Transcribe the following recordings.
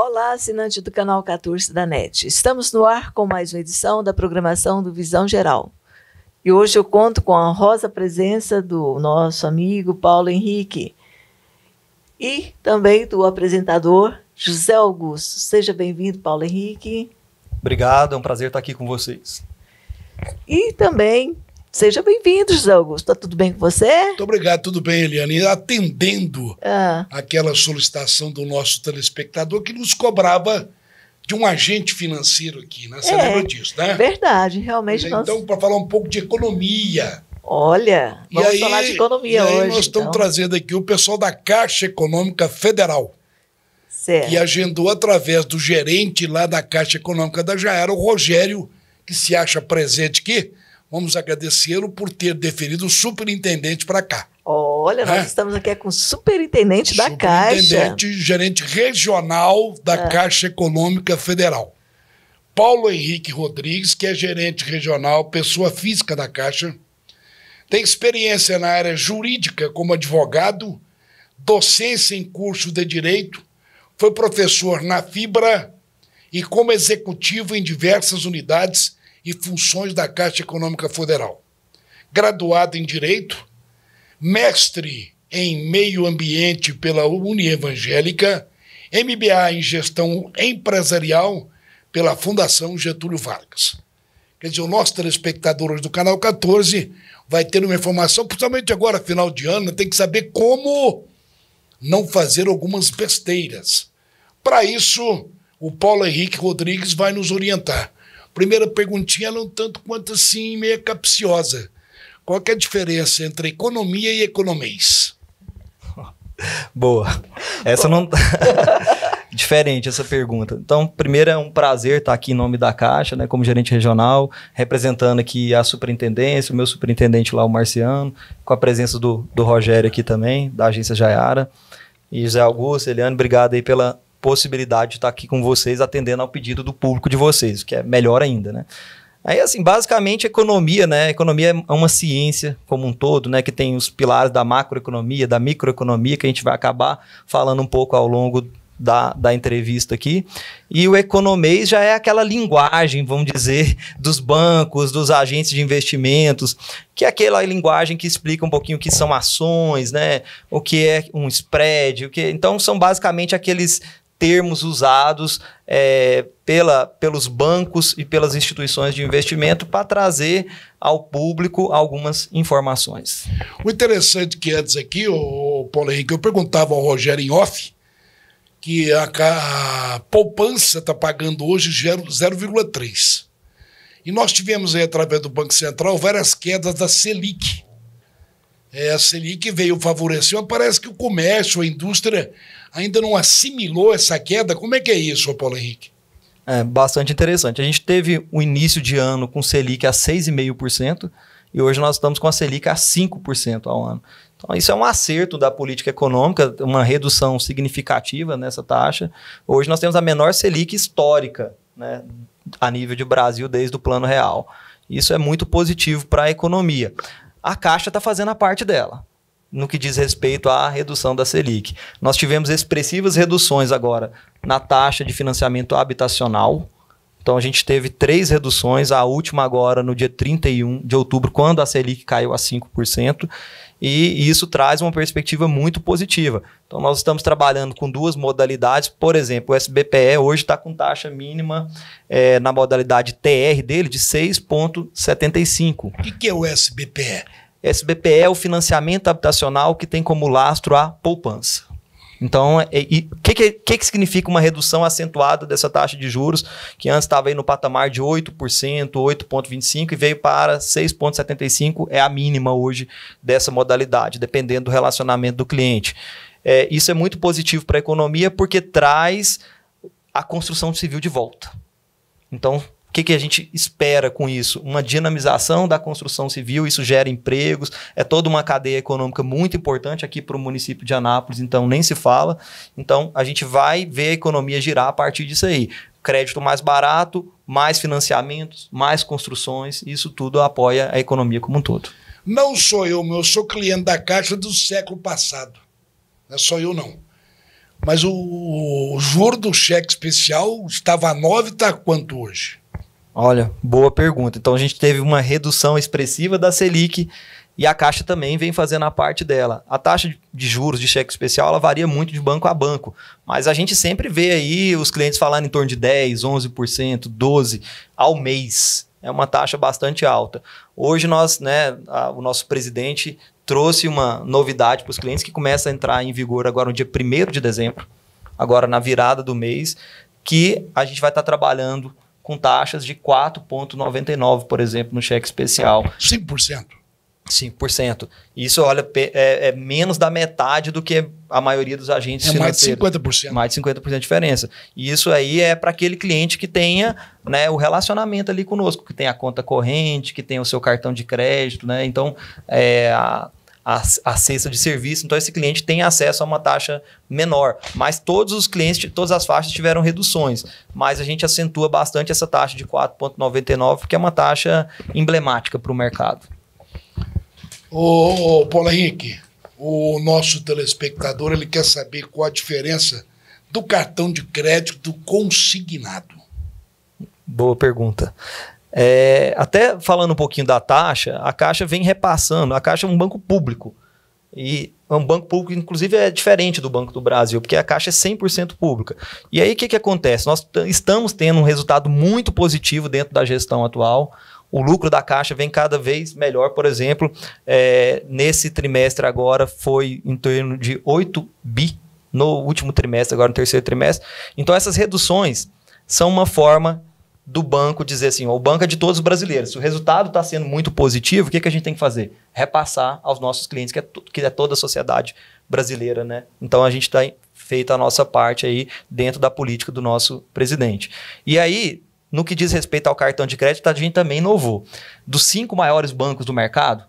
Olá, assinante do canal 14 da NET. Estamos no ar com mais uma edição da programação do Visão Geral. E hoje eu conto com a honrosa presença do nosso amigo Paulo Henrique e também do apresentador José Augusto. Seja bem-vindo, Paulo Henrique. Obrigado, é um prazer estar aqui com vocês. E também, seja bem-vindo, José Augusto. Está tudo bem com você? Muito obrigado, tudo bem, Eliane. E atendendo aquela solicitação do nosso telespectador que nos cobrava de um agente financeiro aqui, né? Você lembra disso, né? Verdade, realmente. Então, para falar um pouco de economia. Olha, vamos falar de economia hoje. E aí nós estamos trazendo aqui o pessoal da Caixa Econômica Federal. Certo. Que agendou através do gerente lá da Caixa Econômica da Jaiara, o Rogério, que se acha presente aqui. Vamos agradecê-lo por ter deferido o superintendente para cá. Olha, nós estamos aqui com o superintendente da Caixa. Superintendente, gerente regional da Caixa Econômica Federal. Paulo Henrique Rodrigues, que é gerente regional, pessoa física da Caixa. Tem experiência na área jurídica como advogado, docência em curso de Direito, foi professor na Fibra e como executivo em diversas unidades e funções da Caixa Econômica Federal. Graduado em Direito, mestre em Meio Ambiente pela Unievangélica, MBA em Gestão Empresarial pela Fundação Getúlio Vargas. Quer dizer, o nosso telespectador hoje do Canal 14 vai ter uma informação, principalmente agora, final de ano, tem que saber como não fazer algumas besteiras. Para isso, o Paulo Henrique Rodrigues vai nos orientar. Primeira perguntinha, não tanto quanto assim, meio capciosa. Qual que é a diferença entre economia e economês? Boa. Essa não... Diferente essa pergunta. Então, primeiro é um prazer estar aqui em nome da Caixa, né, como gerente regional, representando aqui a superintendência, o meu superintendente lá, o Marciano, com a presença do Rogério aqui também, da agência Jaiara. E José Augusto, Eliane, obrigado aí pela possibilidade de estar aqui com vocês, atendendo ao pedido do público de vocês, que é melhor ainda, né? Aí, assim, basicamente, economia, né? Economia é uma ciência como um todo, né? Que tem os pilares da macroeconomia, da microeconomia, que a gente vai acabar falando um pouco ao longo da entrevista aqui. E o economês já é aquela linguagem, vamos dizer, dos bancos, dos agentes de investimentos, que é aquela linguagem que explica um pouquinho o que são ações, né? O que é um spread, o que... Então, são basicamente aqueles termos usados pelos bancos e pelas instituições de investimento para trazer ao público algumas informações. O interessante que antes aqui, o Paulo Henrique, eu perguntava ao Rogério em off que a poupança está pagando hoje 0,3. E nós tivemos aí, através do Banco Central, várias quedas da Selic. A Selic veio favorecer, mas parece que o comércio, a indústria ainda não assimilou essa queda. Como é que é isso, Paulo Henrique? É bastante interessante. A gente teve o início de ano com Selic a 6,5% e hoje nós estamos com a Selic a 5% ao ano. Então, isso é um acerto da política econômica, uma redução significativa nessa taxa. Hoje nós temos a menor Selic histórica, né, a nível de Brasil desde o Plano Real. Isso é muito positivo para a economia. A Caixa está fazendo a parte dela, no que diz respeito à redução da Selic. Nós tivemos expressivas reduções agora na taxa de financiamento habitacional. Então, a gente teve 3 reduções, a última agora no dia 31 de outubro, quando a Selic caiu a 5%, e isso traz uma perspectiva muito positiva. Então, nós estamos trabalhando com 2 modalidades, por exemplo, o SBPE hoje está com taxa mínima na modalidade TR dele de 6,75. O que é o SBPE? SBPE é o financiamento habitacional que tem como lastro a poupança. Então, o que significa uma redução acentuada dessa taxa de juros, que antes estava aí no patamar de 8%, 8,25% e veio para 6,75%, é a mínima hoje dessa modalidade, dependendo do relacionamento do cliente. Isso é muito positivo para a economia porque traz a construção civil de volta. Então, o que a gente espera com isso? Uma dinamização da construção civil, isso gera empregos, é toda uma cadeia econômica muito importante aqui para o município de Anápolis, então nem se fala. Então a gente vai ver a economia girar a partir disso aí. Crédito mais barato, mais financiamentos, mais construções, isso tudo apoia a economia como um todo. Não sou eu sou cliente da Caixa do século passado. Não é só eu, não. Mas o juro do cheque especial estava a 9, está quanto hoje? Olha, boa pergunta. Então a gente teve uma redução expressiva da Selic e a Caixa também vem fazendo a parte dela. A taxa de juros de cheque especial ela varia muito de banco a banco, mas a gente sempre vê aí os clientes falando em torno de 10%, 11%, 12% ao mês. É uma taxa bastante alta. Hoje o nosso presidente trouxe uma novidade para os clientes que começa a entrar em vigor agora no dia 1º de dezembro, agora na virada do mês, que a gente vai estar trabalhando com taxas de 4,99%, por exemplo, no cheque especial. 5%. 5%. Isso, olha, é menos da metade do que a maioria dos agentes financeiros. Mais de 50%. Mais de 50% de diferença. E isso aí é para aquele cliente que tenha, né, o relacionamento ali conosco, que tem a conta corrente, que tem o seu cartão de crédito, né? Então, a cesta de serviço, então esse cliente tem acesso a uma taxa menor, mas todos os clientes, todas as faixas tiveram reduções, mas a gente acentua bastante essa taxa de 4,99, porque é uma taxa emblemática para o mercado. Ô, Paulo Henrique, o nosso telespectador ele quer saber qual a diferença do cartão de crédito consignado. Boa pergunta. Até falando um pouquinho da taxa, a Caixa vem repassando. A Caixa é um banco público. E um banco público, inclusive, é diferente do Banco do Brasil, porque a Caixa é 100% pública. E aí, o que acontece? Nós estamos tendo um resultado muito positivo dentro da gestão atual. O lucro da Caixa vem cada vez melhor. Por exemplo, nesse trimestre agora foi em torno de 8 bi no último trimestre, agora no terceiro trimestre. Então, essas reduções são uma forma do banco dizer assim, o banco é de todos os brasileiros. Se o resultado está sendo muito positivo, o que a gente tem que fazer? Repassar aos nossos clientes, que é toda a sociedade brasileira, né? Então, a gente está feita a nossa parte aí dentro da política do nosso presidente. E aí, no que diz respeito ao cartão de crédito, a gente também inovou. Dos 5 maiores bancos do mercado,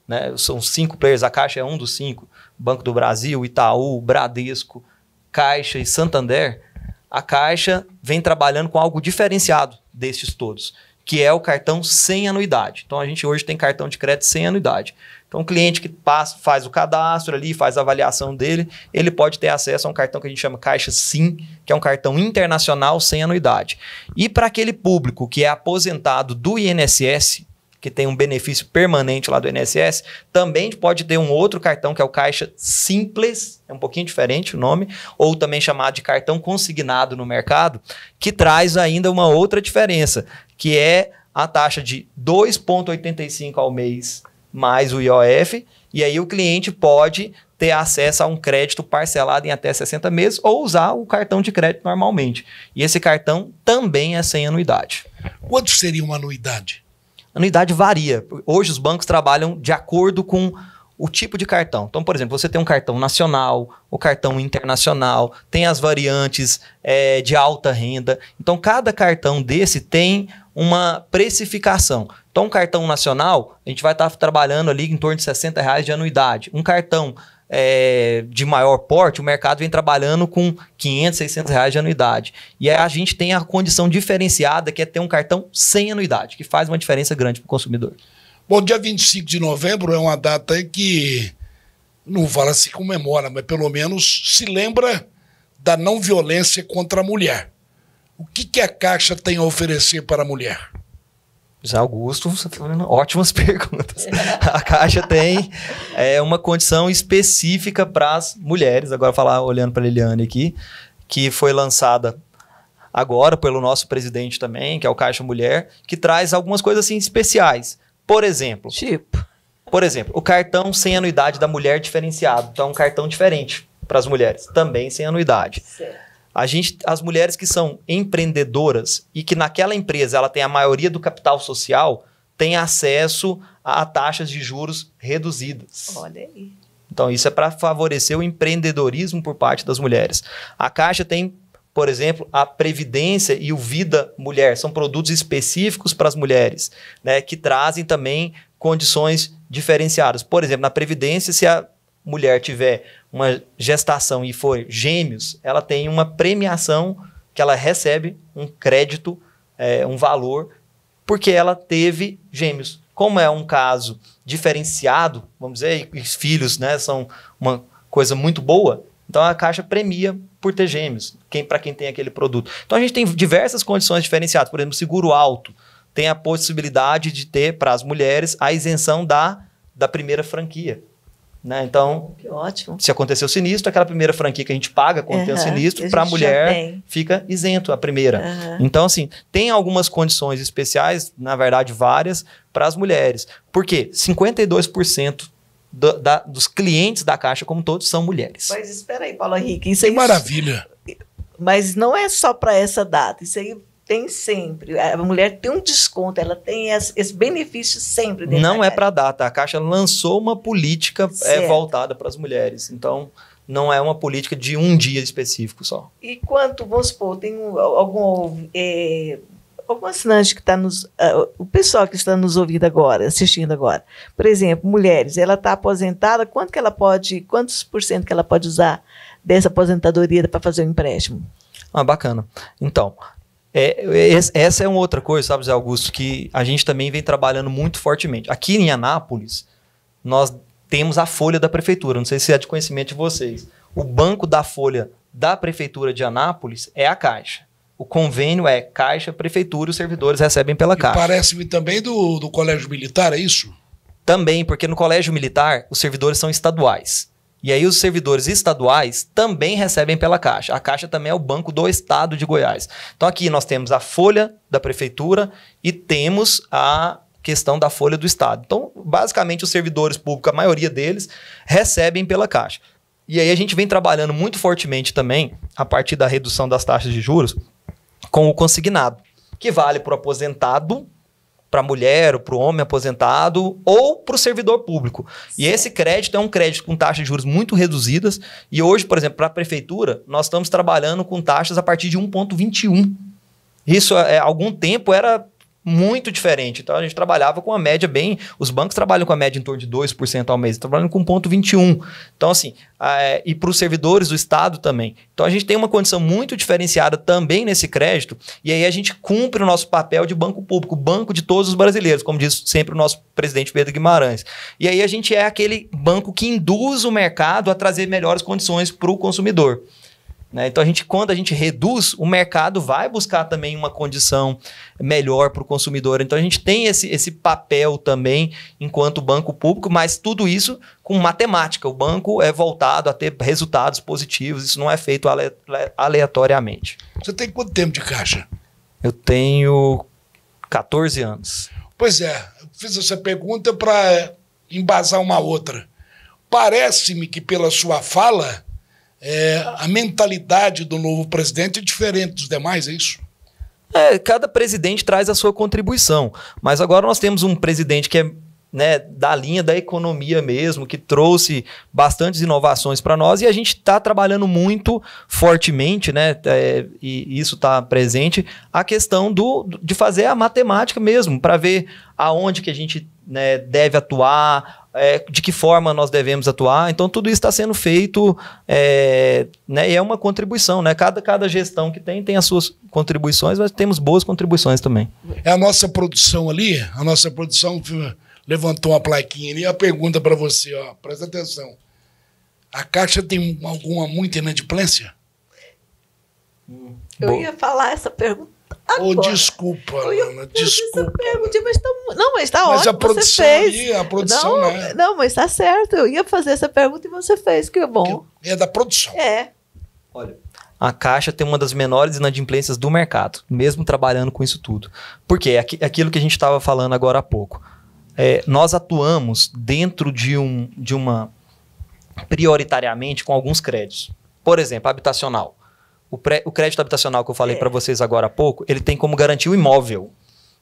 né, são 5 players, a Caixa é um dos 5, Banco do Brasil, Itaú, Bradesco, Caixa e Santander, a Caixa vem trabalhando com algo diferenciado destes todos, que é o cartão sem anuidade. Então, a gente hoje tem cartão de crédito sem anuidade. Então, o cliente que faz o cadastro ali, faz a avaliação dele, ele pode ter acesso a um cartão que a gente chama Caixa Sim, que é um cartão internacional sem anuidade. E para aquele público que é aposentado do INSS, que tem um benefício permanente lá do INSS, também pode ter um outro cartão que é o Caixa Simples, é um pouquinho diferente o nome, ou também chamado de cartão consignado no mercado, que traz ainda uma outra diferença, que é a taxa de 2,85 ao mês mais o IOF, e aí o cliente pode ter acesso a um crédito parcelado em até 60 meses ou usar o cartão de crédito normalmente. E esse cartão também é sem anuidade. Quanto seria uma anuidade? A anuidade varia. Hoje os bancos trabalham de acordo com o tipo de cartão. Então, por exemplo, você tem um cartão nacional, o cartão internacional, tem as variantes de alta renda. Então, cada cartão desse tem uma precificação. Então, um cartão nacional, a gente vai estar trabalhando ali em torno de R$60 de anuidade. Um cartão de maior porte, o mercado vem trabalhando com R$500, R$600 de anuidade. E aí a gente tem a condição diferenciada, que é ter um cartão sem anuidade, que faz uma diferença grande para o consumidor. Bom, dia 25 de novembro é uma data aí que não fala se comemora, mas pelo menos se lembra da não violência contra a mulher. O que a Caixa tem a oferecer para a mulher? José Augusto, você está fazendo ótimas perguntas. A Caixa tem uma condição específica para as mulheres, agora olhando para a Liliane aqui, que foi lançada agora pelo nosso presidente também, que é o Caixa Mulher, que traz algumas coisas assim especiais. Por exemplo, o cartão sem anuidade da mulher diferenciado. Então, é um cartão diferente para as mulheres, também sem anuidade. Certo. As mulheres que são empreendedoras e que naquela empresa ela tem a maioria do capital social, têm acesso a taxas de juros reduzidas. Olha aí. Então, isso é para favorecer o empreendedorismo por parte das mulheres. A Caixa tem, por exemplo, a Previdência e o Vida Mulher. São produtos específicos para as mulheres, né, que trazem também condições diferenciadas. Por exemplo, na Previdência, se a mulher tiver uma gestação e for gêmeos, ela tem uma premiação que ela recebe um crédito, um valor, porque ela teve gêmeos. Como é um caso diferenciado, vamos dizer, e os filhos, né, são uma coisa muito boa, Então a Caixa premia por ter gêmeos, para quem tem aquele produto. Então a gente tem diversas condições diferenciadas. Por exemplo, seguro alto tem a possibilidade de ter para as mulheres a isenção da primeira franquia. Né? Então, que ótimo. Se acontecer o sinistro, aquela primeira franquia que a gente paga quando tem o sinistro, para a mulher fica isento a primeira. Então, assim, tem algumas condições especiais, na verdade várias, para as mulheres. Por quê? 52% dos clientes da Caixa, como todos, são mulheres. Mas espera aí, Paulo Henrique. Que maravilha. Mas não é só para essa data, isso aí tem sempre. A mulher tem um desconto, ela tem esse benefício sempre. Não é para data. A Caixa lançou uma política voltada para as mulheres. Então, não é uma política de um dia específico só. E quanto, vamos supor, tem algum assinante que está o pessoal que está nos ouvindo agora, assistindo agora. Por exemplo, mulheres, ela está aposentada, quantos por cento que ela pode usar dessa aposentadoria para fazer o empréstimo? Bacana. Então, essa é uma outra coisa, sabe, Zé Augusto, que a gente também vem trabalhando muito fortemente. Aqui em Anápolis, nós temos a folha da prefeitura, não sei se é de conhecimento de vocês. O banco da folha da prefeitura de Anápolis é a Caixa. O convênio é Caixa, prefeitura, os servidores recebem pela Caixa. Parece-me também do Colégio Militar, é isso? Também, porque no Colégio Militar, os servidores são estaduais. E aí os servidores estaduais também recebem pela Caixa. A Caixa também é o banco do estado de Goiás. Então aqui nós temos a folha da prefeitura e temos a questão da folha do estado. Então, basicamente, os servidores públicos, a maioria deles, recebem pela Caixa. E aí a gente vem trabalhando muito fortemente também, a partir da redução das taxas de juros, com o consignado, que vale para o aposentado, para a mulher, ou para o homem aposentado, ou para o servidor público. E esse crédito é um crédito com taxas de juros muito reduzidas. E hoje, por exemplo, para a prefeitura, nós estamos trabalhando com taxas a partir de 1,21. Isso, há algum tempo, era muito diferente. Então, a gente trabalhava com a média bem... Os bancos trabalham com a média em torno de 2% ao mês, trabalhando com 1,21. Então, assim, e para os servidores do Estado também. Então, a gente tem uma condição muito diferenciada também nesse crédito, e aí a gente cumpre o nosso papel de banco público, banco de todos os brasileiros, como diz sempre o nosso presidente Pedro Guimarães. E aí a gente é aquele banco que induz o mercado a trazer melhores condições para o consumidor. Então, quando a gente reduz, o mercado vai buscar também uma condição melhor para o consumidor. Então, a gente tem esse papel também enquanto banco público, mas tudo isso com matemática. O banco é voltado a ter resultados positivos, isso não é feito aleatoriamente. Você tem quanto tempo de Caixa? Eu tenho 14 anos. Pois é, eu fiz essa pergunta para embasar uma outra. Parece-me que pela sua fala... a mentalidade do novo presidente é diferente dos demais, é isso? Cada presidente traz a sua contribuição. Mas agora nós temos um presidente que é da linha da economia mesmo, que trouxe bastantes inovações para nós, e a gente está trabalhando muito fortemente, e isso está presente, a questão de fazer a matemática mesmo, para ver aonde que a gente deve atuar, de que forma nós devemos atuar. Então, tudo isso está sendo feito e é uma contribuição. Cada gestão que tem as suas contribuições, mas temos boas contribuições também. É a nossa produção ali, a nossa produção levantou uma plaquinha ali, a pergunta para você, presta atenção. A Caixa tem muita inadimplência? Eu ia falar essa pergunta agora. Desculpa, Ana, desculpa. Mas está ótimo, mas a produção ali, a produção, Não, mas está certo. Eu ia fazer essa pergunta e você fez, que bom. É da produção. Olha, a Caixa tem uma das menores inadimplências do mercado, mesmo trabalhando com isso tudo. Por quê? Aquilo que a gente estava falando agora há pouco. Nós atuamos dentro de uma... prioritariamente com alguns créditos. Por exemplo, habitacional. O crédito habitacional que eu falei para vocês agora há pouco, ele tem como garantia o imóvel.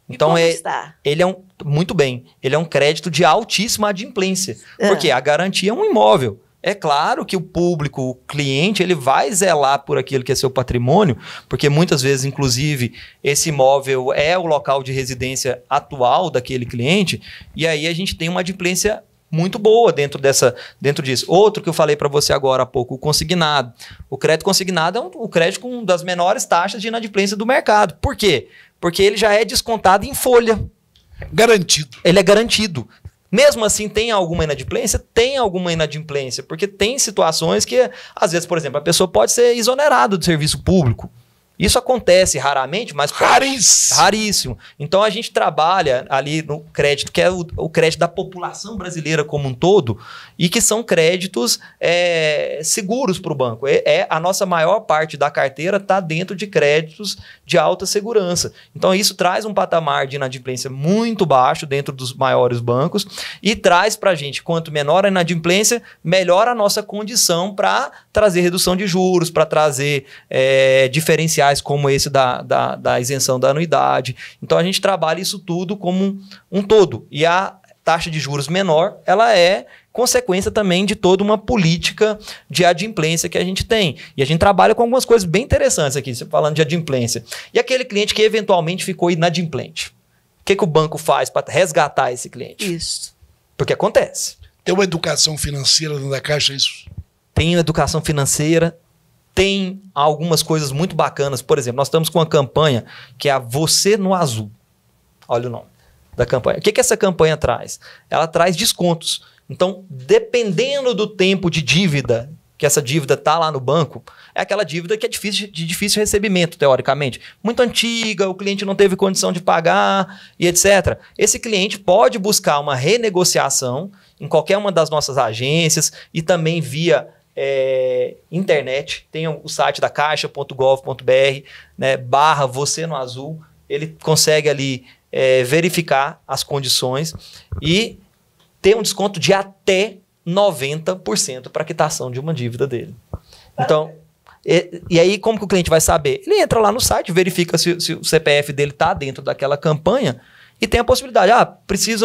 Então, ele é muito bem. Ele é um crédito de altíssima adimplência. Porque a garantia é um imóvel. É claro que o público, o cliente, ele vai zelar por aquilo que é seu patrimônio, porque muitas vezes, inclusive, esse imóvel é o local de residência atual daquele cliente, e aí a gente tem uma adimplência muito boa dentro disso. Outro que eu falei para você agora há pouco, o consignado. O crédito consignado é um crédito com uma das menores taxas de inadimplência do mercado. Por quê? Porque ele já é descontado em folha. Garantido. Ele é garantido. Mesmo assim, tem alguma inadimplência? Tem alguma inadimplência, porque tem situações que, às vezes, por exemplo, a pessoa pode ser exonerada do serviço público. Isso acontece raramente, mas... Raríssimo. Então, a gente trabalha ali no crédito, que é o crédito da população brasileira como um todo, e que são créditos seguros para o banco. A nossa maior parte da carteira está dentro de créditos de alta segurança. Então, isso traz um patamar de inadimplência muito baixo dentro dos maiores bancos e traz para a gente, quanto menor a inadimplência, melhor a nossa condição para trazer redução de juros, para trazer diferenciais como esse da isenção da anuidade. Então, a gente trabalha isso tudo como um todo. E a taxa de juros menor, ela é consequência também de toda uma política de adimplência que a gente tem. E a gente trabalha com algumas coisas bem interessantes aqui, falando de adimplência. E aquele cliente que eventualmente ficou inadimplente? O que o banco faz para resgatar esse cliente? Isso. Porque acontece. Tem uma educação financeira dentro da Caixa, isso? Tem educação financeira, tem algumas coisas muito bacanas. Por exemplo, nós estamos com uma campanha que é a Você no Azul. Olha o nome da campanha. O que essa campanha traz? Ela traz descontos. Então, dependendo do tempo de dívida, que essa dívida está lá no banco, é aquela dívida que é de difícil recebimento, teoricamente. Muito antiga, o cliente não teve condição de pagar e etc. Esse cliente pode buscar uma renegociação em qualquer uma das nossas agências e também via internet. Tem o site da caixa.gov.br, né, / Você no Azul. Ele consegue ali verificar as condições e ter um desconto de até 90% para a quitação de uma dívida dele. Então, e aí como que o cliente vai saber? Ele entra lá no site, verifica se o CPF dele está dentro daquela campanha e tem a possibilidade,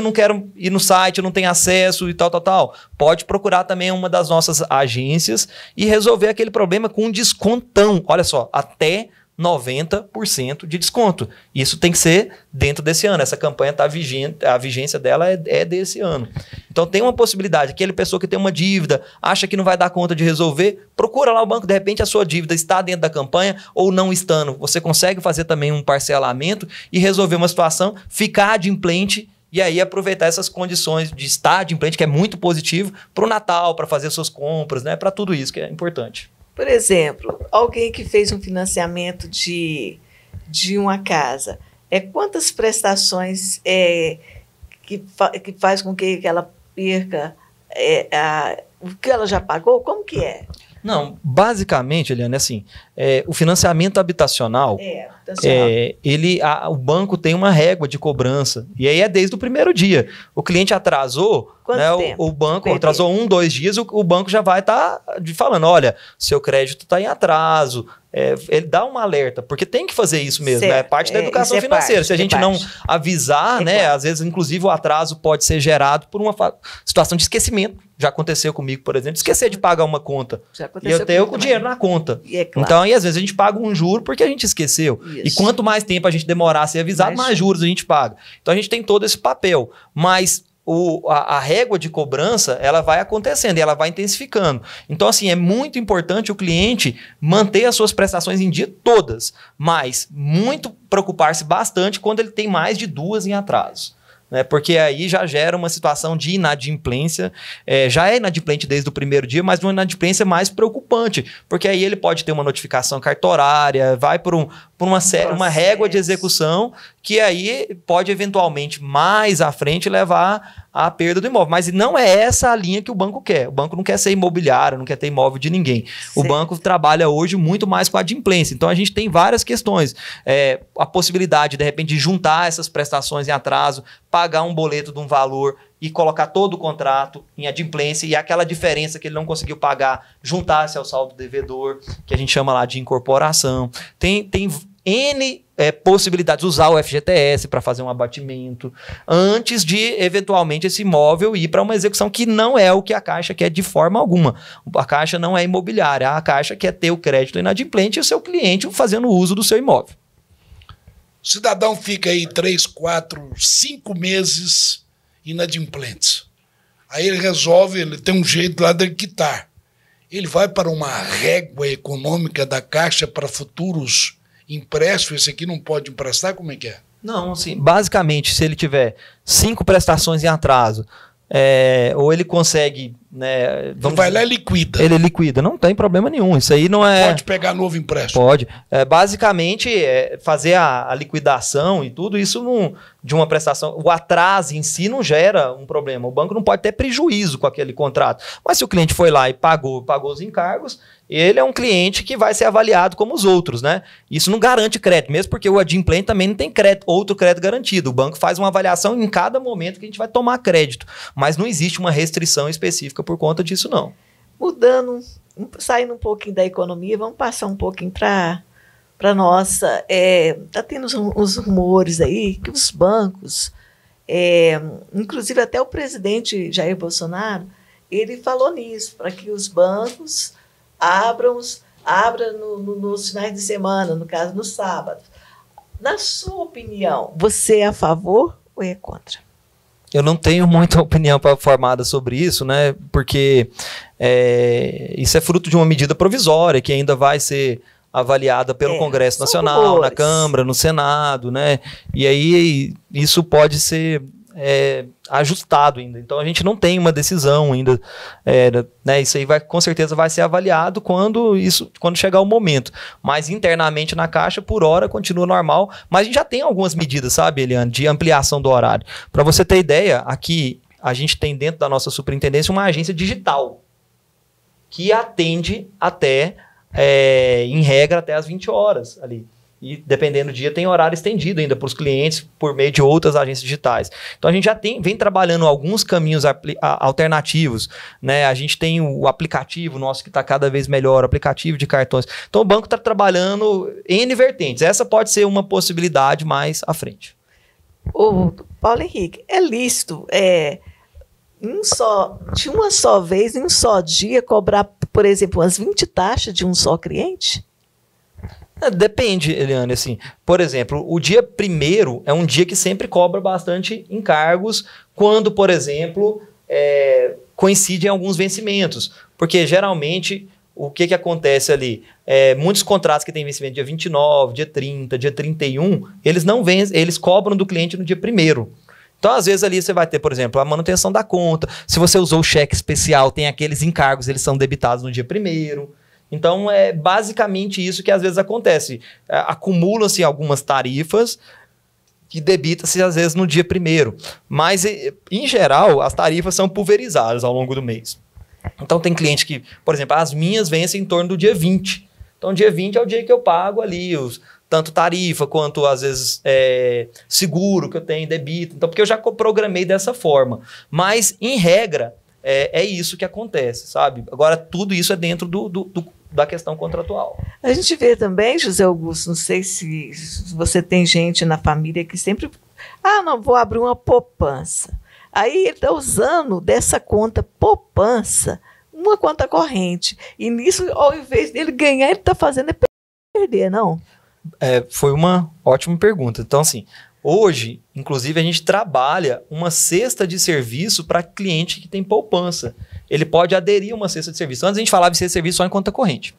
não quero ir no site, não tenho acesso e tal. Pode procurar também uma das nossas agências e resolver aquele problema com um descontão. Olha só, até 90% de desconto. Isso tem que ser dentro desse ano. Essa campanha está vigente, a vigência dela é desse ano. Então tem uma possibilidade. Aquela pessoa que tem uma dívida, acha que não vai dar conta de resolver, procura lá o banco, de repente a sua dívida está dentro da campanha ou não estando. Você consegue fazer também um parcelamento e resolver uma situação, ficar adimplente e aí aproveitar essas condições de estar adimplente, que é muito positivo, para o Natal, para fazer suas compras, né? Para tudo isso que é importante. Por exemplo, alguém que fez um financiamento de uma casa, quantas prestações que faz com que ela perca o que ela já pagou? Como que é? Não, basicamente, Eliane, assim, o financiamento habitacional, o banco tem uma régua de cobrança, e aí é desde o primeiro dia. O cliente atrasou, né, o banco atrasou 1, 2 dias, o banco já vai estar falando, olha, seu crédito está em atraso. Ele dá um alerta, porque tem que fazer isso mesmo, certo. É parte da educação financeira. Se a gente não avisar, né, claro. Às vezes, inclusive, o atraso pode ser gerado por uma situação de esquecimento. Já aconteceu comigo, por exemplo, esquecer de pagar uma conta. E eu tenho o dinheiro na conta. Claro. Então, aí, às vezes, a gente paga um juro porque a gente esqueceu. Isso. E quanto mais tempo a gente demorar a ser avisado, mais juros a gente paga. Então, a gente tem todo esse papel. Mas a régua de cobrança, ela vai acontecendo e ela vai intensificando. Então, assim, é muito importante o cliente manter as suas prestações em dia todas, mas muito preocupar-se bastante quando ele tem mais de 2 em atraso. Né? Porque aí já gera uma situação de inadimplência, já é inadimplente desde o primeiro dia, mas uma inadimplência mais preocupante, porque aí ele pode ter uma notificação cartorária, vai por uma régua de execução, que aí pode eventualmente mais à frente levar à perda do imóvel. Mas não é essa a linha que o banco quer. O banco não quer ser imobiliário, não quer ter imóvel de ninguém. Certo. O banco trabalha hoje muito mais com a adimplência. Então a gente tem várias questões. A possibilidade, de repente, de juntar essas prestações em atraso, pagar um boleto de um valor e colocar todo o contrato em adimplência e aquela diferença que ele não conseguiu pagar, juntar-se ao saldo devedor, que a gente chama lá de incorporação. Tem N possibilidades, usar o FGTS para fazer um abatimento, antes de, eventualmente, esse imóvel ir para uma execução que não é o que a Caixa quer de forma alguma. A Caixa não é imobiliária, a Caixa quer ter o crédito inadimplente e o seu cliente fazendo uso do seu imóvel. O cidadão fica aí 3, 4, 5 meses inadimplentes. Aí ele resolve, ele tem um jeito lá de quitar. Ele vai para uma régua econômica da Caixa para futuros empréstimos, esse aqui não pode emprestar, como é que é? Não, assim, basicamente, se ele tiver 5 prestações em atraso, ou ele consegue, né, vamos vai dizer, lá e liquida. Ele liquida, não tem problema nenhum. Isso aí não é... Pode pegar novo empréstimo. Pode. Basicamente, fazer a liquidação e tudo isso de uma prestação. O atraso em si não gera um problema. O banco não pode ter prejuízo com aquele contrato. Mas se o cliente foi lá e pagou os encargos, ele é um cliente que vai ser avaliado como os outros, né? Isso não garante crédito, mesmo porque o adimplente também não tem outro crédito garantido. O banco faz uma avaliação em cada momento que a gente vai tomar crédito. Mas não existe uma restrição específica por conta disso, não. Mudando, saindo um pouquinho da economia, vamos passar um pouquinho para nossa... Está tendo uns rumores aí que os bancos, inclusive até o presidente Jair Bolsonaro, ele falou nisso, para que os bancos abram nos finais de semana, no caso, no sábado. Na sua opinião, você é a favor ou é contra? Eu não tenho muita opinião formada sobre isso, né? Porque isso é fruto de uma medida provisória que ainda vai ser avaliada pelo Congresso Nacional, na Câmara, no Senado, né? E aí isso pode ser ajustado ainda. Então a gente não tem uma decisão ainda, né? Isso aí com certeza vai ser avaliado quando chegar o momento. Mas internamente na Caixa, por hora, continua normal. Mas a gente já tem algumas medidas, sabe, Eliane, de ampliação do horário. Para você ter ideia, aqui a gente tem dentro da nossa superintendência uma agência digital que atende em regra, até às 20 horas ali. E, dependendo do dia, tem horário estendido ainda para os clientes por meio de outras agências digitais. Então, a gente já vem trabalhando alguns caminhos alternativos, né? A gente tem o aplicativo nosso que está cada vez melhor, o aplicativo de cartões. Então, o banco está trabalhando N vertentes. Essa pode ser uma possibilidade mais à frente. Ô, Paulo Henrique, é lícito de uma só vez, em um só dia, cobrar, por exemplo, umas 20 taxas de um só cliente? Depende, Eliane, assim, por exemplo, o dia 1º é um dia que sempre cobra bastante encargos quando, por exemplo, coincidem alguns vencimentos, porque geralmente o que acontece ali? Muitos contratos que têm vencimento dia 29, dia 30, dia 31, eles cobram do cliente no dia 1º. Então, às vezes, ali você vai ter, por exemplo, a manutenção da conta. Se você usou o cheque especial, tem aqueles encargos, eles são debitados no dia 1º. Então, é basicamente isso que às vezes acontece. Acumulam-se algumas tarifas que debita-se às vezes no dia 1º. Mas, em geral, as tarifas são pulverizadas ao longo do mês. Então, tem cliente que, por exemplo, as minhas vencem em torno do dia 20. Então, dia 20 é o dia que eu pago ali tanto tarifa quanto, às vezes, seguro que eu tenho, debito. Então, porque eu já programei dessa forma. Mas, em regra, é isso que acontece, sabe? Agora, tudo isso é dentro da questão contratual. A gente vê também, José Augusto, não sei se você tem gente na família que sempre... não, vou abrir uma poupança. Aí ele está usando dessa conta poupança uma conta corrente. E nisso, ao invés dele ganhar, ele está fazendo perder, não? Foi uma ótima pergunta. Então, assim, hoje, inclusive, a gente trabalha uma cesta de serviço para cliente que tem poupança. Ele pode aderir a uma cesta de serviço. Antes a gente falava de cesta de serviço só em conta corrente.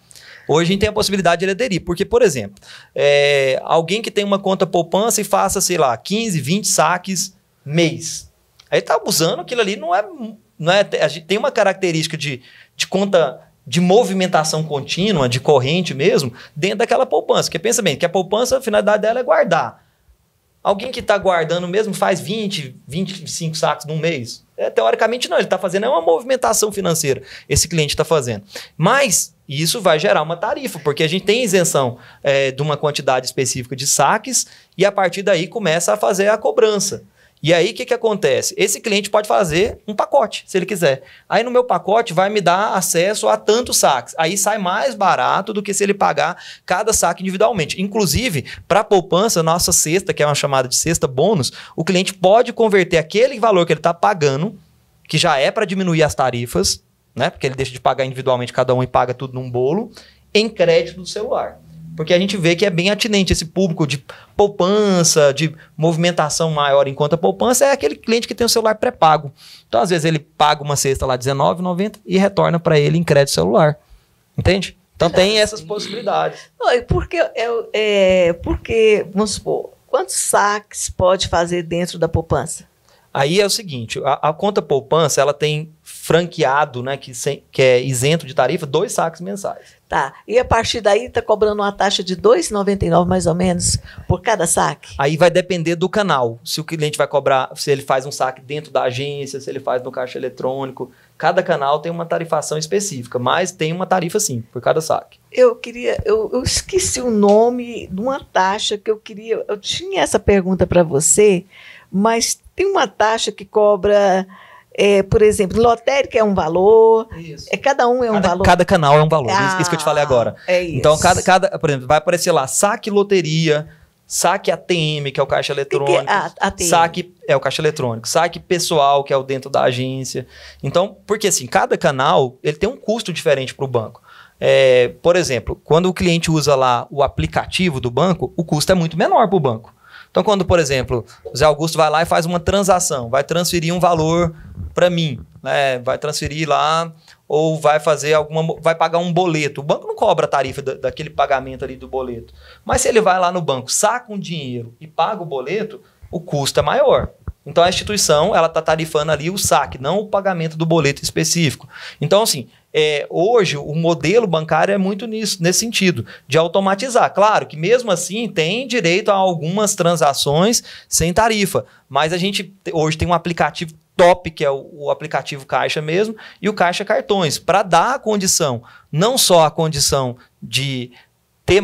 Hoje a gente tem a possibilidade de ele aderir. Porque, por exemplo, alguém que tem uma conta poupança e faça, sei lá, 15, 20 saques mês. Aí está usando aquilo ali, não é... A gente tem uma característica de conta de movimentação contínua, de corrente mesmo, dentro daquela poupança. Porque pensa bem, que a poupança, a finalidade dela é guardar. Alguém que está guardando mesmo faz 20, 25 sacos num mês? Teoricamente não, ele está fazendo uma movimentação financeira, esse cliente está fazendo. Mas isso vai gerar uma tarifa, porque a gente tem isenção de uma quantidade específica de saques e a partir daí começa a fazer a cobrança. E aí, o que acontece? Esse cliente pode fazer um pacote, se ele quiser. Aí, no meu pacote, vai me dar acesso a tantos saques. Aí, sai mais barato do que se ele pagar cada saque individualmente. Inclusive, para a poupança, nossa cesta, que é uma chamada de cesta bônus, o cliente pode converter aquele valor que ele está pagando, que já é para diminuir as tarifas, né? Porque ele deixa de pagar individualmente cada um e paga tudo num bolo, em crédito do celular. Porque a gente vê que é bem atinente esse público de poupança, de movimentação maior em conta poupança, é aquele cliente que tem o celular pré-pago. Então, às vezes, ele paga uma cesta lá R$19,90 e retorna para ele em crédito celular. Entende? Então, tem essas possibilidades. Não, porque, vamos supor, quantos saques pode fazer dentro da poupança? Aí é o seguinte, a conta poupança, ela tem franqueado, né, que é isento de tarifa, 2 saques mensais. Tá. E a partir daí está cobrando uma taxa de R$ 2,99 mais ou menos por cada saque? Aí vai depender do canal. Se o cliente vai cobrar, se ele faz um saque dentro da agência, se ele faz no caixa eletrônico. Cada canal tem uma tarifação específica, mas tem uma tarifa sim, por cada saque. Eu esqueci o nome de uma taxa que eu tinha essa pergunta para você, mas tem uma taxa que cobra, por exemplo, lotérica é um valor, Isso. Cada um é um valor. Cada canal é um valor, isso que eu te falei agora. É isso. Então, por exemplo, vai aparecer lá, saque loteria, saque ATM, que é o caixa eletrônico, saque é o caixa eletrônico, saque pessoal, que é o dentro da agência. Então, porque assim, cada canal ele tem um custo diferente para o banco. Por exemplo, quando o cliente usa lá o aplicativo do banco, o custo é muito menor para o banco. Então, quando, por exemplo, o Zé Augusto vai lá e faz uma transação, vai transferir um valor para mim, né? Vai transferir lá ou vai pagar um boleto. O banco não cobra a tarifa daquele pagamento ali do boleto. Mas se ele vai lá no banco, saca um dinheiro e paga o boleto, o custo é maior. Então, a instituição ela está tarifando ali o saque, não o pagamento do boleto específico. Então, assim, hoje o modelo bancário é muito nesse sentido, de automatizar. Claro que mesmo assim tem direito a algumas transações sem tarifa, mas a gente hoje tem um aplicativo top, que é o aplicativo Caixa mesmo, e o Caixa Cartões, para dar a condição, não só a condição de ter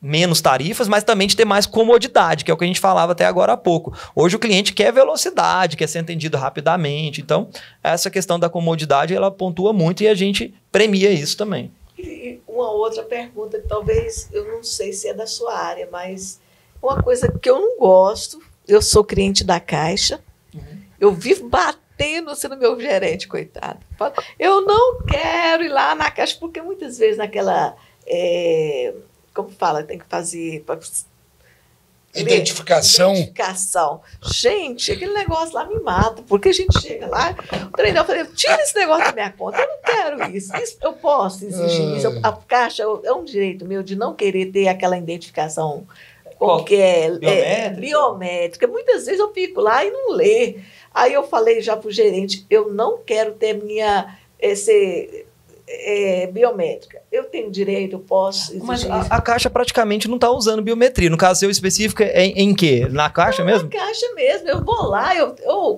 menos tarifas, mas também de ter mais comodidade, que é o que a gente falava até agora há pouco. Hoje o cliente quer velocidade, quer ser atendido rapidamente. Então, essa questão da comodidade, ela pontua muito e a gente premia isso também. E uma outra pergunta, que talvez, eu não sei se é da sua área, mas uma coisa que eu não gosto, eu sou cliente da Caixa, eu vivo batendo assim no meu gerente, coitado. Eu não quero ir lá na Caixa, porque muitas vezes naquela... como fala, tem que fazer identificação. Gente, aquele negócio lá me mata, porque a gente chega lá, o treinador fala, tira esse negócio da minha conta, eu não quero isso eu posso exigir isso, a Caixa é um direito meu de não querer ter aquela identificação biométrica. Muitas vezes eu fico lá e não lê. Aí eu falei já para o gerente, eu não quero ter minha biométrica. Eu tenho direito, eu posso exigir. Mas a Caixa praticamente não está usando biometria. No caso seu específico, em quê? Na Caixa mesmo? Na Caixa mesmo. Eu vou lá,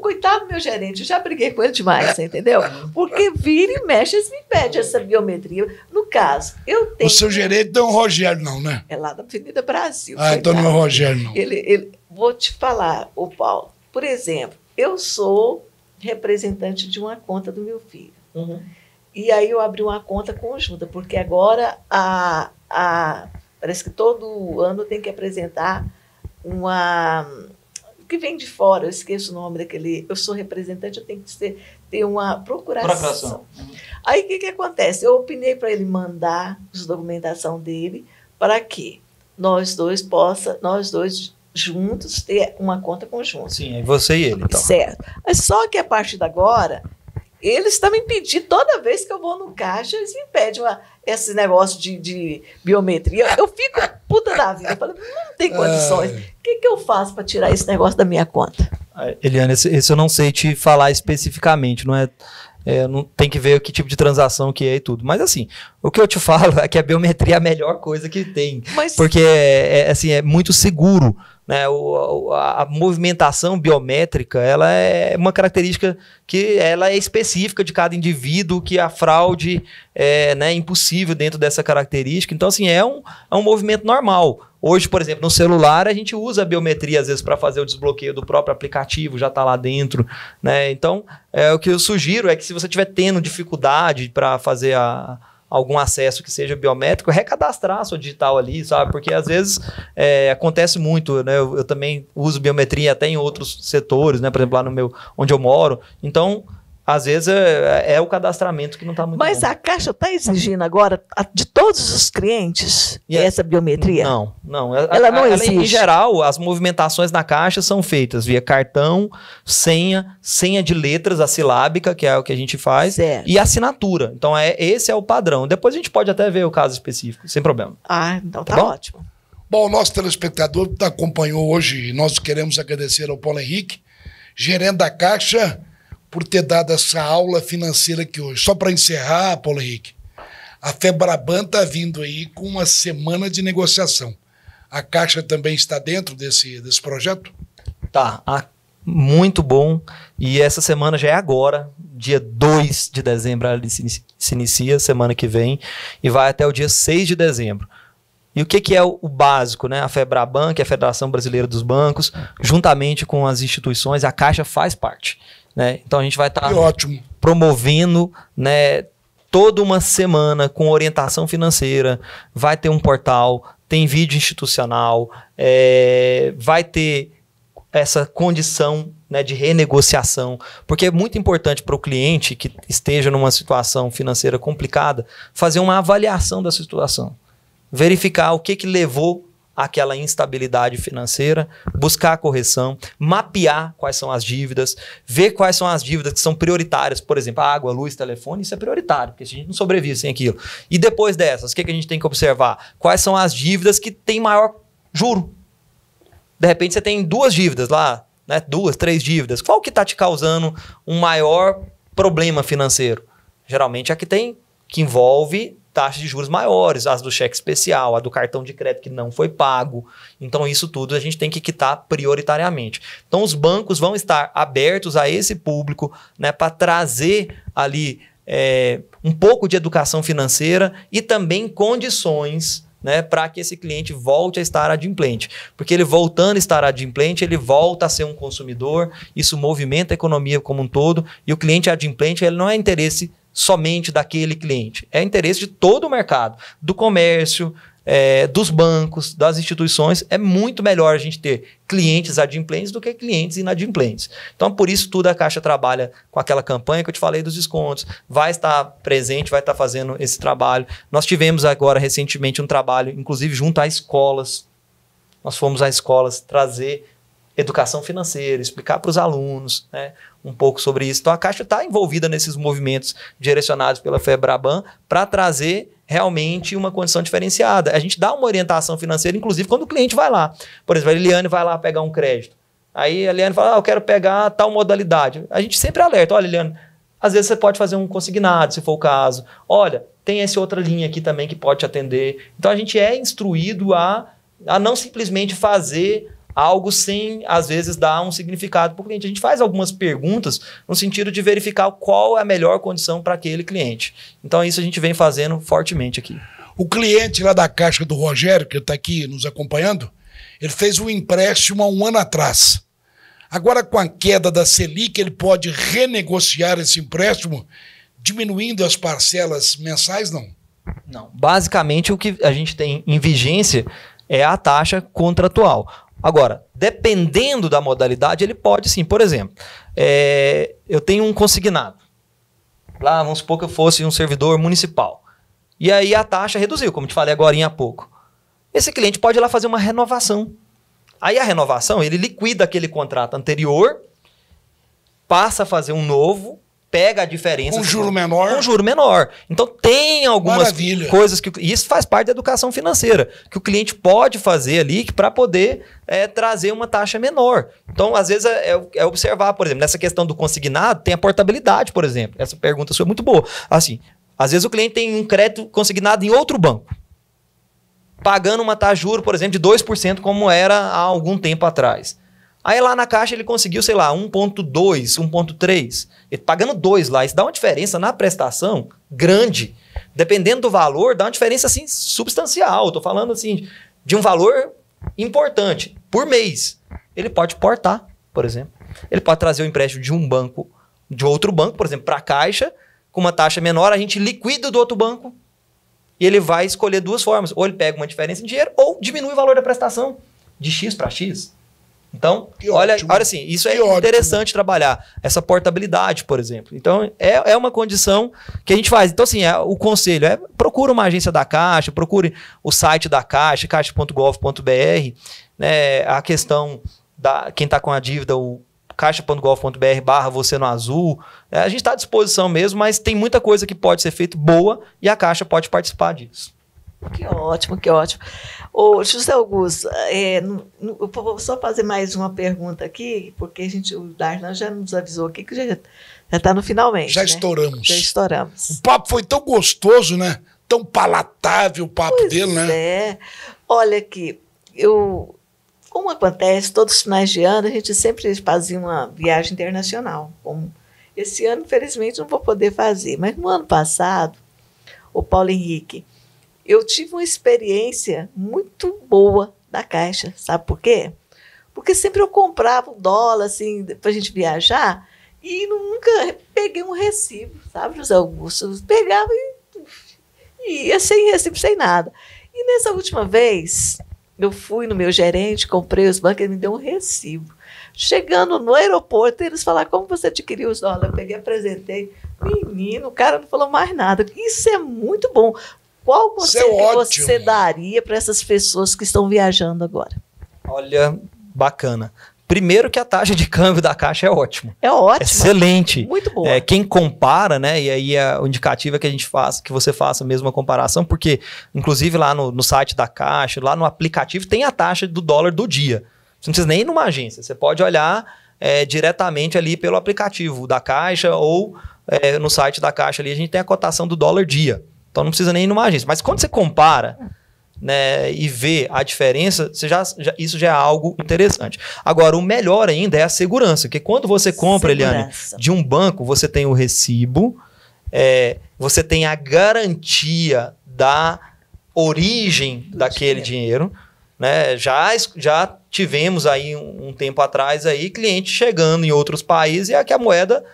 coitado do meu gerente, eu já briguei com ele demais, você entendeu? Porque vira e mexe, eles me pedem essa biometria. No caso, eu tenho... O seu gerente não é o Rogério, não, né? É lá da Avenida Brasil. Então não é o Rogério, não. Vou te falar, Paulo. Por exemplo, eu sou representante de uma conta do meu filho. E aí eu abri uma conta conjunta, porque agora parece que todo ano tem que apresentar que vem de fora, eu esqueço o nome daquele... Eu sou representante, eu tenho que ter uma procuração. Aí o que acontece? Eu opinei para ele mandar a documentação dele para que nós dois juntos ter uma conta conjunta. Sim, é você e ele, então. Certo. Mas só que a partir de agora... Eles estão me pedindo, toda vez que eu vou no caixa, eles me pedem esse negócio de biometria. Eu fico puta da vida. Eu falo, não tem condições. O que eu faço para tirar esse negócio da minha conta? Eliane, esse eu não sei te falar especificamente, não é? Não tem que ver que tipo de transação que é e tudo. Mas assim, o que eu te falo é que a biometria é a melhor coisa que tem. Porque é muito seguro. Né? A movimentação biométrica ela é uma característica que ela é específica de cada indivíduo, que a fraude é impossível dentro dessa característica. Então, assim, é um movimento normal. Hoje, por exemplo, no celular, a gente usa a biometria, às vezes, para fazer o desbloqueio do próprio aplicativo, já está lá dentro. Né? Então, o que eu sugiro é que se você estiver tendo dificuldade para fazer algum acesso que seja biométrico, recadastrar a sua digital ali, sabe? Porque às vezes acontece muito, né? Eu também uso biometria até em outros setores, né? Por exemplo, lá onde eu moro. Então, às vezes é o cadastramento que não está muito Mas bom. A Caixa está exigindo agora, de todos os clientes, essa biometria? Não. Ela não exige. Em geral, as movimentações na Caixa são feitas via cartão, senha de letras, a silábica, que é o que a gente faz, certo, e assinatura. Então, esse é o padrão. Depois a gente pode até ver o caso específico, sem problema. Então tá ótimo. Bom, o nosso telespectador que acompanhou hoje, nós queremos agradecer ao Paulo Henrique. gerente da Caixa, por ter dado essa aula financeira aqui hoje. Só para encerrar, Paulo Henrique, a Febraban está vindo aí com uma semana de negociação. A Caixa também está dentro desse projeto? Tá, muito bom. E essa semana já é agora, dia 2 de dezembro, ela se inicia, semana que vem, e vai até o dia 6 de dezembro. E o que é o básico, né? A Febraban, que é a Federação Brasileira dos Bancos, juntamente com as instituições, a Caixa faz parte, né? Então a gente vai estar promovendo, né, toda uma semana com orientação financeira, vai ter um portal, tem vídeo institucional, vai ter essa condição, né, de renegociação, porque é muito importante para o cliente que esteja numa situação financeira complicada fazer uma avaliação da situação, verificar o que levou àquela instabilidade financeira, buscar a correção, mapear quais são as dívidas, ver quais são as dívidas que são prioritárias, por exemplo, água, luz, telefone, isso é prioritário, porque a gente não sobrevive sem aquilo. E depois dessas, o que a gente tem que observar? Quais são as dívidas que têm maior juro? De repente você tem 2 dívidas lá, né? 2, 3 dívidas. Qual que está te causando um maior problema financeiro? Geralmente é a que envolve taxas de juros maiores, as do cheque especial, a do cartão de crédito que não foi pago. Então isso tudo a gente tem que quitar prioritariamente. Então os bancos vão estar abertos a esse público, né, para trazer ali um pouco de educação financeira e também condições, né, para que esse cliente volte a estar adimplente. Porque ele voltando a estar adimplente, ele volta a ser um consumidor, isso movimenta a economia como um todo, e o cliente adimplente ele não é interesse somente daquele cliente, é interesse de todo o mercado, do comércio, dos bancos, das instituições. É muito melhor a gente ter clientes adimplentes do que clientes inadimplentes. Então, por isso tudo a Caixa trabalha com aquela campanha que eu te falei dos descontos, vai estar presente, vai estar fazendo esse trabalho. Nós tivemos agora recentemente um trabalho, inclusive junto a escolas. Nós fomos às escolas trazer educação financeira, explicar para os alunos, né, um pouco sobre isso. Então a Caixa está envolvida nesses movimentos direcionados pela Febraban para trazer realmente uma condição diferenciada. A gente dá uma orientação financeira, inclusive quando o cliente vai lá. Por exemplo, a Eliane vai lá pegar um crédito. Aí a Eliane fala, eu quero pegar tal modalidade. A gente sempre alerta, olha, Eliane, às vezes você pode fazer um consignado, se for o caso. Olha, tem essa outra linha aqui também que pode te atender. Então a gente é instruído a não simplesmente fazer algo sem, às vezes, dar um significado para o cliente. A gente faz algumas perguntas no sentido de verificar qual é a melhor condição para aquele cliente. Então, isso a gente vem fazendo fortemente aqui. O cliente lá da Caixa do Rogério, que está aqui nos acompanhando, ele fez um empréstimo há 1 ano atrás. Agora, com a queda da Selic, ele pode renegociar esse empréstimo, diminuindo as parcelas mensais, não? Não. Basicamente, o que a gente tem em vigência é a taxa contratual. Agora, dependendo da modalidade, ele pode sim. Por exemplo, eu tenho um consignado. Lá, vamos supor que eu fosse um servidor municipal. E aí a taxa reduziu, como te falei agora há pouco. Esse cliente pode ir lá fazer uma renovação. Aí a renovação, ele liquida aquele contrato anterior, passa a fazer um novo, pega a diferença. Com juro menor. Com juro menor. Então tem algumas coisas que... Isso faz parte da educação financeira, que o cliente pode fazer ali para poder trazer uma taxa menor. Então, às vezes, é observar, por exemplo, nessa questão do consignado, tem a portabilidade, por exemplo. Essa pergunta sua é muito boa. Assim, às vezes o cliente tem um crédito consignado em outro banco, pagando uma taxa de juros, por exemplo, de 2%, como era há algum tempo atrás. Aí lá na Caixa ele conseguiu, sei lá, 1,2, 1,3. Ele pagando 2 lá. Isso dá uma diferença na prestação grande. Dependendo do valor, dá uma diferença assim substancial. Estou falando assim de um valor importante por mês. Ele pode portar, por exemplo. Ele pode trazer o empréstimo de um banco, de outro banco, por exemplo, para a Caixa, com uma taxa menor, a gente liquida do outro banco e ele vai escolher 2 formas. Ou ele pega uma diferença em dinheiro ou diminui o valor da prestação de X para X. Então, olha assim, isso é interessante trabalhar, essa portabilidade, por exemplo. Então, é uma condição que a gente faz. Então, assim, o conselho procure uma agência da Caixa, procure o site da Caixa, caixa.gov.br, né, a questão quem está com a dívida, o caixa.gov.br/você no azul. A gente está à disposição mesmo, mas tem muita coisa que pode ser feita boa e a Caixa pode participar disso. Que ótimo, que ótimo. Ô, José Augusto, eu vou só fazer mais uma pergunta aqui, porque o Darlan já nos avisou aqui que já está no finalmente. Já né? estouramos. Já estouramos. O papo foi tão gostoso, né? Tão palatável o papo dele, né? É. Olha aqui, como acontece, todos os finais de ano, a gente sempre fazia uma viagem internacional. Esse ano, infelizmente, não vou poder fazer, mas no ano passado, o Paulo Henrique, eu tive uma experiência muito boa da Caixa. Sabe por quê? Porque sempre eu comprava um dólar, assim, para a gente viajar, e nunca peguei um recibo, sabe, José Augusto? Eu pegava e ia sem recibo, sem nada. E nessa última vez, eu fui no meu gerente, comprei os bancos, ele me deu um recibo. Chegando no aeroporto, eles falaram, como você adquiriu os dólares? Eu peguei, apresentei. Menino, o cara não falou mais nada. Isso é muito bom. Qual conselho que você daria para essas pessoas que estão viajando agora? Olha, bacana. Primeiro que a taxa de câmbio da Caixa é ótima. É ótimo. Excelente. Muito boa. Quem compara, né? E aí o indicativo é que a gente faça, que você faça mesmo a comparação, porque, inclusive, lá no site da Caixa, lá no aplicativo, tem a taxa do dólar do dia. Você não precisa nem ir numa agência. Você pode olhar diretamente ali pelo aplicativo da Caixa ou no site da Caixa ali, a gente tem a cotação do dólar dia. Então não precisa nem ir numa agência. Mas quando você compara, né, e vê a diferença, isso já é algo interessante. Agora, o melhor ainda é a segurança, porque quando você compra, Eliane, de um banco, você tem o recibo, você tem a garantia da origem daquele dinheiro, né? Já tivemos aí um tempo atrás aí cliente chegando em outros países e que a moeda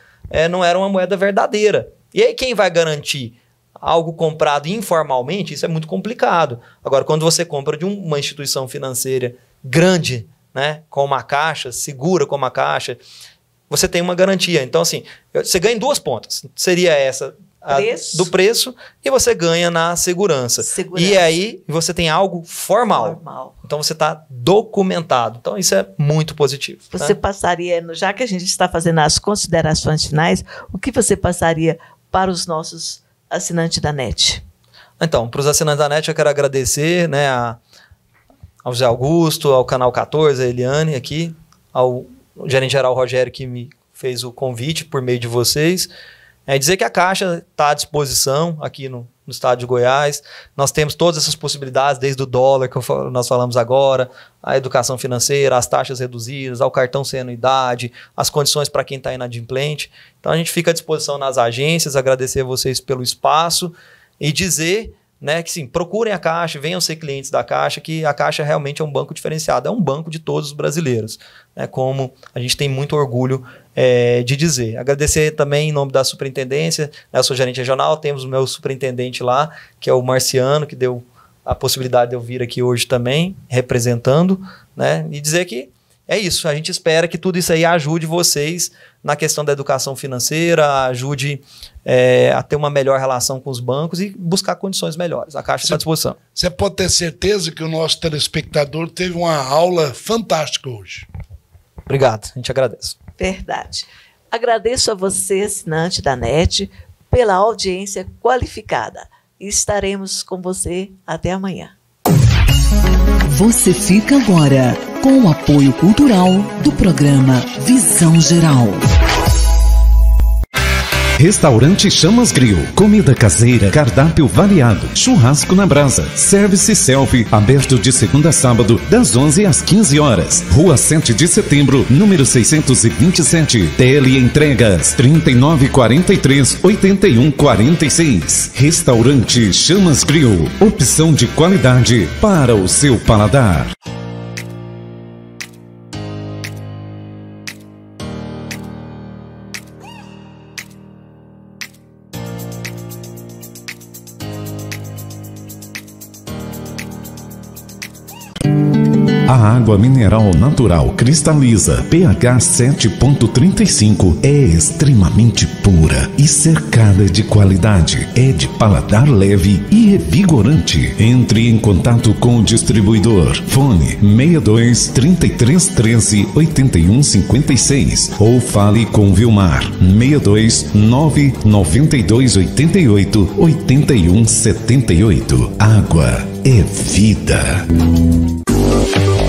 não era uma moeda verdadeira. E aí quem vai garantir? Algo comprado informalmente, isso é muito complicado. Agora, quando você compra de uma instituição financeira grande, né, como a Caixa, segura como a Caixa, você tem uma garantia. Então, assim, você ganha em duas pontas. Seria essa do preço e você ganha na segurança. E aí você tem algo formal. Então, você está documentado. Então, isso é muito positivo. Você passaria, já que a gente está fazendo as considerações finais, o que você passaria para os nossos assinante da NET? Então, para os assinantes da NET, eu quero agradecer, né, ao José Augusto, ao Canal 14, a Eliane aqui, ao gerente-geral Rogério, que me fez o convite por meio de vocês. Dizer que a Caixa está à disposição aqui no estado de Goiás. Nós temos todas essas possibilidades, desde o dólar, que nós falamos agora, a educação financeira, as taxas reduzidas, ao cartão sem anuidade, as condições para quem está inadimplente. Então, a gente fica à disposição nas agências, agradecer a vocês pelo espaço e dizer, né, que sim, procurem a Caixa, venham ser clientes da Caixa, que a Caixa realmente é um banco diferenciado, é um banco de todos os brasileiros, né, como a gente tem muito orgulho de dizer. Agradecer também em nome da superintendência, né, eu sou gerente regional, temos o meu superintendente lá, que é o Marciano, que deu a possibilidade de eu vir aqui hoje também, representando, né, e dizer que é isso, a gente espera que tudo isso aí ajude vocês na questão da educação financeira, ajude a ter uma melhor relação com os bancos e buscar condições melhores. A Caixa está à disposição. Você pode ter certeza que o nosso telespectador teve uma aula fantástica hoje. Obrigado, a gente agradece. Verdade. Agradeço a você, assinante da NET, pela audiência qualificada. E estaremos com você até amanhã. Você fica agora com o apoio cultural do programa Visão Geral. Restaurante Chamas Grill, comida caseira, cardápio variado, churrasco na brasa, service selfie, aberto de segunda a sábado, das 11 às 15 horas. Rua 7 de Setembro, número 627. Tele entregas 3943-8146. Restaurante Chamas Grill, opção de qualidade para o seu paladar. A água mineral natural Cristaliza pH 7.35 é extremamente pura e cercada de qualidade. É de paladar leve e revigorante. Entre em contato com o distribuidor. Fone 62 33 13 81 56 ou fale com Vilmar 62 9 92 88 81 78. Água é vida.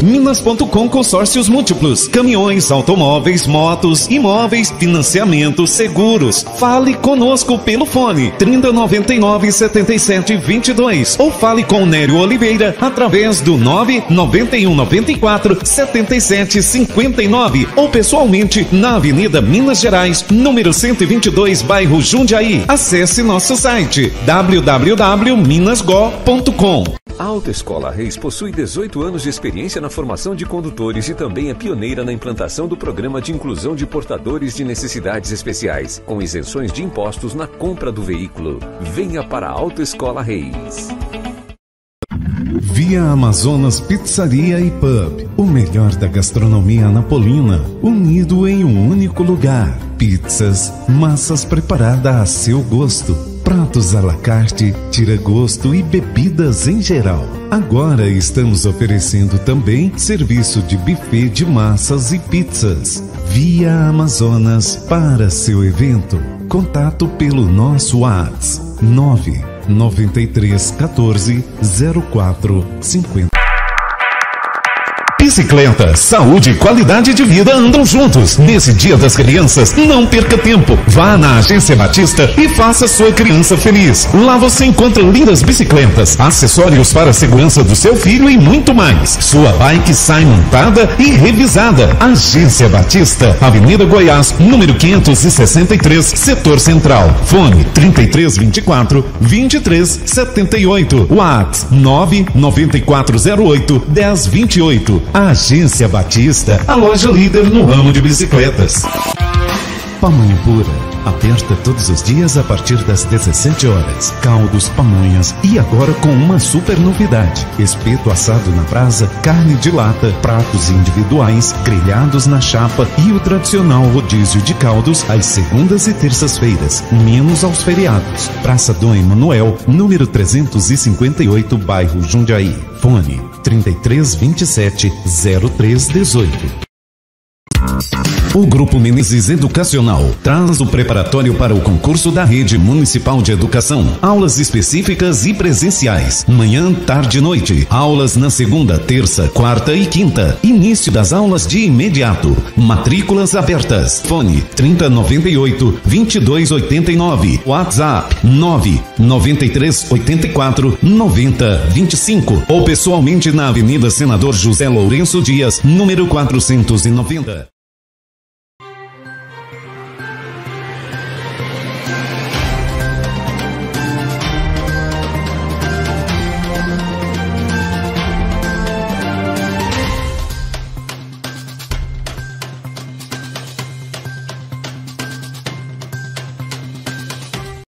Minas.com Consórcios Múltiplos, caminhões, automóveis, motos, imóveis, financiamentos, seguros. Fale conosco pelo fone 3099 77 22 ou fale com Nério Oliveira através do 991 94 77 59 ou pessoalmente na Avenida Minas Gerais, número 122, bairro Jundiaí. Acesse nosso site www.minasgo.com. A Autoescola Reis possui 18 anos de experiência na formação de condutores e também é pioneira na implantação do programa de inclusão de portadores de necessidades especiais, com isenções de impostos na compra do veículo. Venha para a Autoescola Reis. Via Amazonas Pizzaria e Pub, o melhor da gastronomia napolina, unido em um único lugar. Pizzas, massas preparadas a seu gosto, pratos à la carte, tira-gosto e bebidas em geral. Agora estamos oferecendo também serviço de buffet de massas e pizzas. Via Amazonas para seu evento. Contato pelo nosso WhatsApp 993 14 04 50. Bicicleta, saúde e qualidade de vida andam juntos. Nesse Dia das Crianças, não perca tempo. Vá na Agência Batista e faça sua criança feliz. Lá você encontra lindas bicicletas, acessórios para a segurança do seu filho e muito mais. Sua bike sai montada e revisada. Agência Batista, Avenida Goiás, número 563, Setor Central. Fone 3324 2378. WhatsApp 99408 1028. Agência Batista, a loja líder no ramo de bicicletas. Pamonha pura, aberta todos os dias a partir das 17 horas. Caldos, pamonhas e agora com uma super novidade: espeto assado na brasa, carne de lata, pratos individuais, grelhados na chapa e o tradicional rodízio de caldos às segundas e terças-feiras, menos aos feriados. Praça Dom Emanuel, número 358, bairro Jundiaí. Fone 3327 0318. O Grupo Menezes Educacional traz o preparatório para o concurso da Rede Municipal de Educação. Aulas específicas e presenciais. Manhã, tarde e noite. Aulas na segunda, terça, quarta e quinta. Início das aulas de imediato. Matrículas abertas. Fone 3098 2289. WhatsApp 993 84 90 25. Ou pessoalmente na Avenida Senador José Lourenço Dias, número 490.